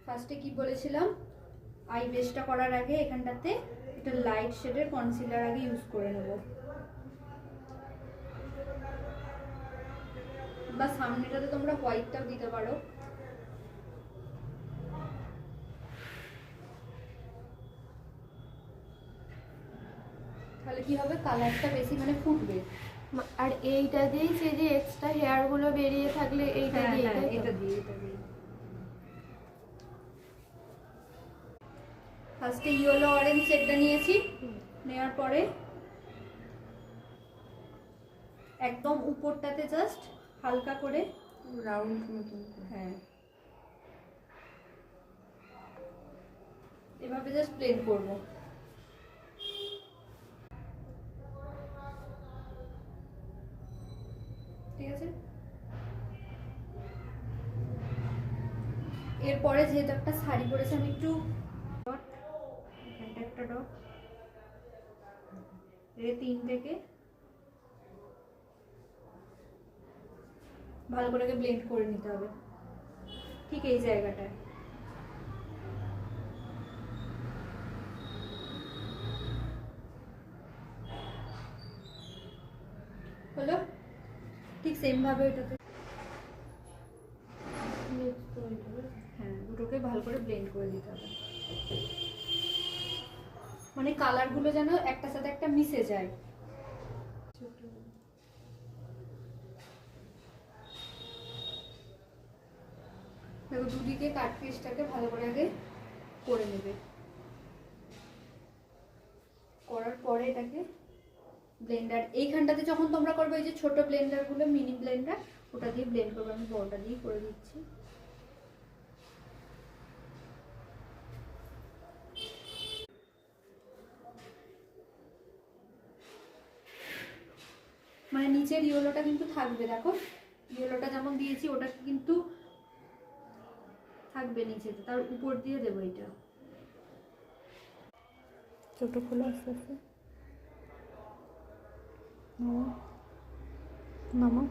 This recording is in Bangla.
ফার্স্টে কি বলেছিলাম, আই বেসটা করার আগে এখানটাতে একটা লাইট শেডের কনসিলার আগে ইউজ করে নেব, বা সামনেটাতে তোমরা হোয়াইটটাও দিতে পারো। তাহলে কি হবে, কালারটা বেশি মানে ফুটবে। আর এইটা দিয়েই যে এক্সট্রা হেয়ার গুলো বেরিয়ে থাকলে এইটা দিয়ে এটা দিয়ে ফার্স্টে ইয়েলো অরেঞ্জ শেডটা নিয়েছি, নেওয়ার পরে একদম উপরটাতে জাস্ট হালকা করে রাউন্ড মতন, হ্যাঁ এভাবে জাস্ট প্লেন করব। ঠিক আছে, এরপরে যেহেতু একটা শাড়ি পরেছি আমি একটু ডট, এখানটা একটা ডট, এই 3 থেকে ভালো করে ব্লেন্ড করে নিতে হবে ঠিক এই জায়গাটায়। হলো, ঠিক সেম ভাবে এটাতে হ্যাঁ দুটোকে ভালো করে ব্লেন্ড করে দিতে হবে, মানে কালারগুলো যেন একটার সাথে একটা মিশে যায়। দেখো দুদিকে কাট পিসটাকে ভালো করে আগে করে নেবে, করার পরে এটাকে ব্লেন্ডার এইখানটাতে যখন তোমরা করবে, এই যে ছোট ব্লেন্ডারগুলো মিনি ব্লেন্ডার, ওটা দিয়ে ব্লেন্ড করবে। আমি বড়টা দিয়ে করে দিচ্ছি। মানে নিচের ইয়েলোটা কিন্তু থাকবে, দেখো ইয়েলোটা যেমন দিয়েছি ওটা কিন্তু থাকবে নিচেতে, তার উপর দিয়ে দেবো এটা। ছোট খোলা আস্তে আস্তে মামা